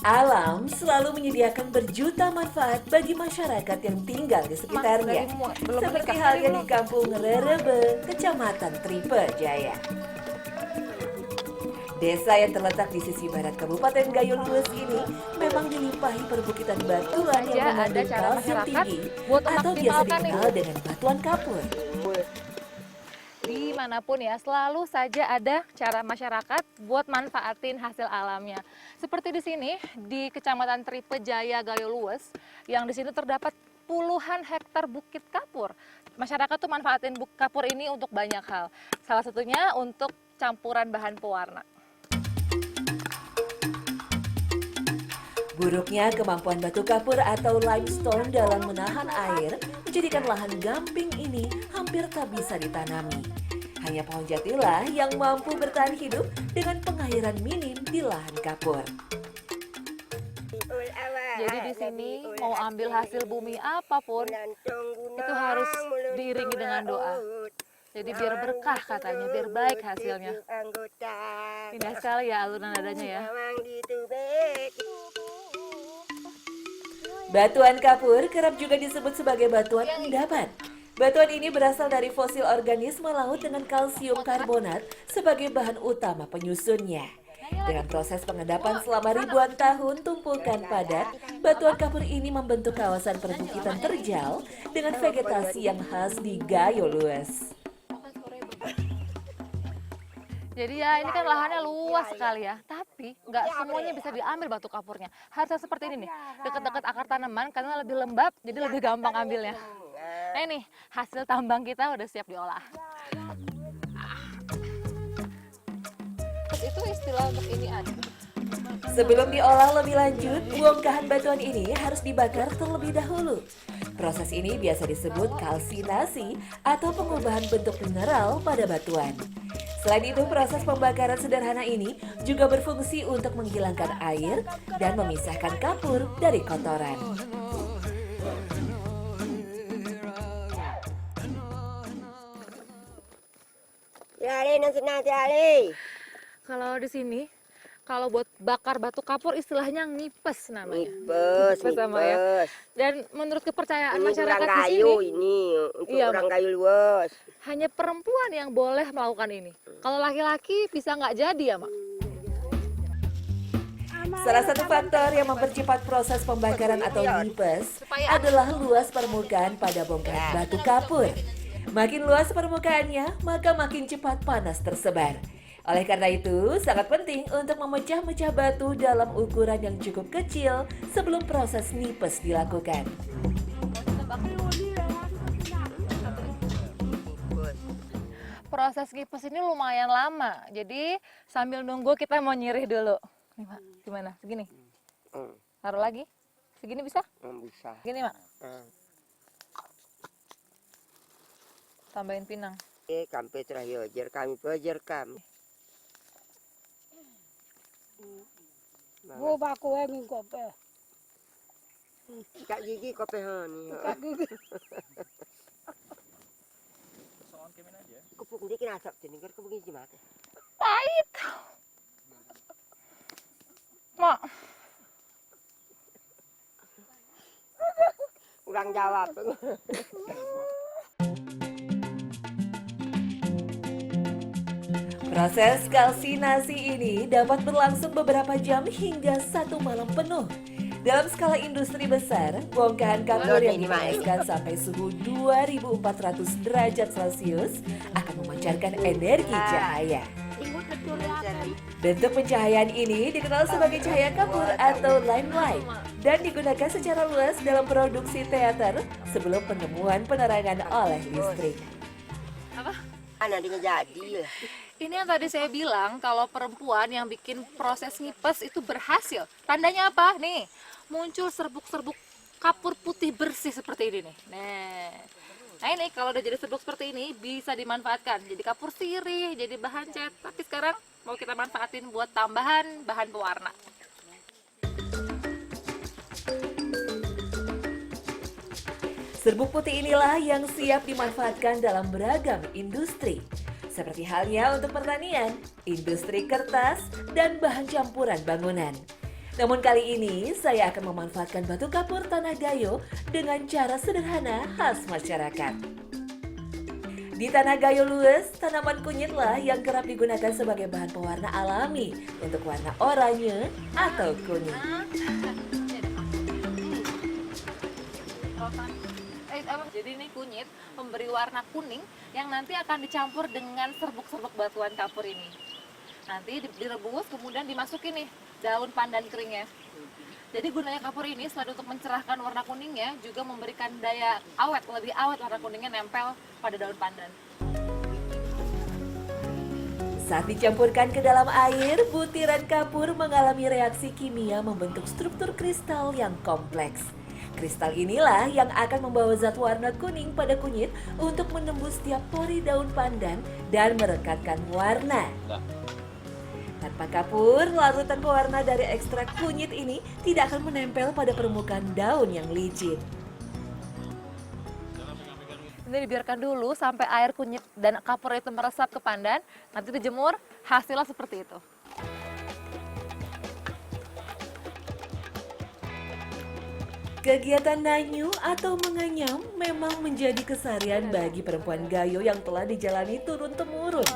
Alam selalu menyediakan berjuta manfaat bagi masyarakat yang tinggal di sekitarnya. Seperti halnya di Kampung Rerebe, Kecamatan Tripe Jaya. Desa yang terletak di sisi barat Kabupaten Gayo Lues ini memang dilimpahi perbukitan batuan yang mengandung kalsium tinggi atau biasa dikenal dengan batuan kapur. Dimanapun ya, selalu saja ada cara masyarakat buat manfaatin hasil alamnya. Seperti di sini, di Kecamatan Tripe Jaya, Gayo Lues, yang di sini terdapat puluhan hektar bukit kapur. Masyarakat tuh manfaatin kapur ini untuk banyak hal. Salah satunya untuk campuran bahan pewarna. Buruknya kemampuan batu kapur atau limestone dalam menahan air menjadikan lahan gamping ini hampir tak bisa ditanami. Hanya pohon jatilah yang mampu bertahan hidup dengan pengairan minim di lahan kapur. Jadi di sini mau ambil hasil bumi apapun itu harus diiringi dengan doa. Jadi biar berkah katanya, biar baik hasilnya. Indah sekali ya alunan nadanya ya. Batuan kapur kerap juga disebut sebagai batuan endapan. Batuan ini berasal dari fosil organisme laut dengan kalsium karbonat sebagai bahan utama penyusunnya. Dengan proses pengendapan selama ribuan tahun tumpukan padat, batuan kapur ini membentuk kawasan perbukitan terjal dengan vegetasi yang khas di Gayo Lues. Jadi ya ini kan lahannya luas sekali ya, tapi nggak semuanya bisa diambil batu kapurnya. Harusnya seperti ini nih, dekat-dekat akar tanaman karena lebih lembab, jadi lebih gampang ambilnya. Nah ini hasil tambang kita udah siap diolah. Itu istilah untuk ini ada. Sebelum diolah lebih lanjut, bongkahan batuan ini harus dibakar terlebih dahulu. Proses ini biasa disebut kalsinasi atau pengubahan bentuk mineral pada batuan. Selain itu, proses pembakaran sederhana ini juga berfungsi untuk menghilangkan air dan memisahkan kapur dari kotoran. Kalau di sini, kalau buat bakar batu kapur istilahnya ngipes namanya. Ngipes Sama ya. Dan menurut kepercayaan ini masyarakat orang di sini, ini untuk iya, orang Gayo Lues. hanya perempuan yang boleh melakukan ini. Kalau laki-laki bisa nggak jadi ya, Mak? Salah satu faktor yang mempercepat proses pembakaran atau ngipes adalah luas permukaan pada bongkahan batu kapur. Makin luas permukaannya, maka makin cepat panas tersebar. Oleh karena itu, sangat penting untuk memecah-mecah batu dalam ukuran yang cukup kecil sebelum proses ngipes dilakukan. Proses ngipes ini lumayan lama, jadi sambil nunggu kita mau nyirih dulu. Nih, Mak, gimana? Segini? Taruh lagi? Segini bisa? Bisa. Gini, Mak? Tambahin pinang. Kampe terakhir kami belajar kami. Gua baku ngin kope. Kak gigi kope hani. Kak gigi. Kupuk dia kena asap sini kan kupuk gigi mati. Pahit. Mak, Kurang jawab. Proses kalsinasi ini dapat berlangsung beberapa jam hingga 1 malam penuh. Dalam skala industri besar, bongkahan kapur yang dipanaskan sampai suhu 2400 derajat Celcius akan memancarkan energi cahaya. Bentuk pencahayaan ini dikenal sebagai cahaya kapur atau limelight dan digunakan secara luas dalam produksi teater sebelum penemuan penerangan oleh listrik. Anak dia jadi. ini yang tadi saya bilang kalau perempuan yang bikin proses ngipes itu berhasil. Tandanya apa? Nih, muncul serbuk-serbuk kapur putih bersih seperti ini nih. Nah ini kalau udah jadi serbuk seperti ini bisa dimanfaatkan. Jadi kapur sirih, jadi bahan cat. Tapi sekarang mau kita manfaatin buat tambahan bahan pewarna. Serbuk putih inilah yang siap dimanfaatkan dalam beragam industri. Seperti halnya untuk pertanian, industri kertas, dan bahan campuran bangunan. Namun kali ini saya akan memanfaatkan batu kapur tanah gayo dengan cara sederhana khas masyarakat. Di tanah gayo luwes, tanaman kunyitlah yang kerap digunakan sebagai bahan pewarna alami untuk warna oranye atau kuning. Jadi ini kunyit memberi warna kuning yang nanti akan dicampur dengan serbuk-serbuk batuan kapur ini. Nanti direbus, kemudian dimasukin nih daun pandan keringnya. Jadi gunanya kapur ini selain untuk mencerahkan warna kuningnya, juga memberikan daya awet, lebih awet warna kuningnya nempel pada daun pandan. Saat dicampurkan ke dalam air, butiran kapur mengalami reaksi kimia membentuk struktur kristal yang kompleks. Kristal inilah yang akan membawa zat warna kuning pada kunyit untuk menembus setiap pori daun pandan dan merekatkan warna. Tanpa kapur, larutan pewarna dari ekstrak kunyit ini tidak akan menempel pada permukaan daun yang licin. Ini dibiarkan dulu sampai air kunyit dan kapur itu meresap ke pandan, nanti dijemur, hasilnya seperti itu. Kegiatan nanyu atau menganyam memang menjadi keseharian bagi perempuan gayo yang telah dijalani turun-temurun.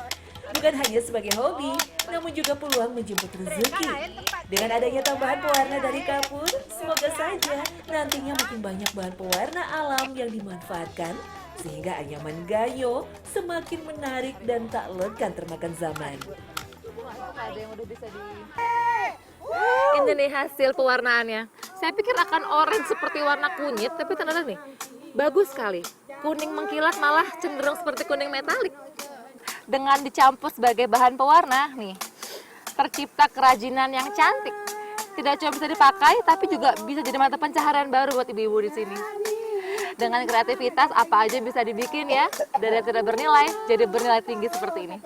Bukan hanya sebagai hobi, namun juga peluang menjemput rezeki. Dengan adanya tambahan pewarna dari kapur, semoga saja nantinya makin banyak bahan pewarna alam yang dimanfaatkan, sehingga anyaman gayo semakin menarik dan tak lekang termakan zaman. Ada yang udah bisa di... Ini nih hasil pewarnaannya. Saya pikir akan orange seperti warna kunyit, tapi ternyata nih bagus sekali. Kuning mengkilat malah cenderung seperti kuning metalik. Dengan dicampur sebagai bahan pewarna, nih tercipta kerajinan yang cantik. Tidak cuma bisa dipakai, tapi juga bisa jadi mata pencaharian baru buat ibu-ibu di sini. Dengan kreativitas apa aja bisa dibikin ya, dari yang tidak bernilai jadi bernilai tinggi seperti ini.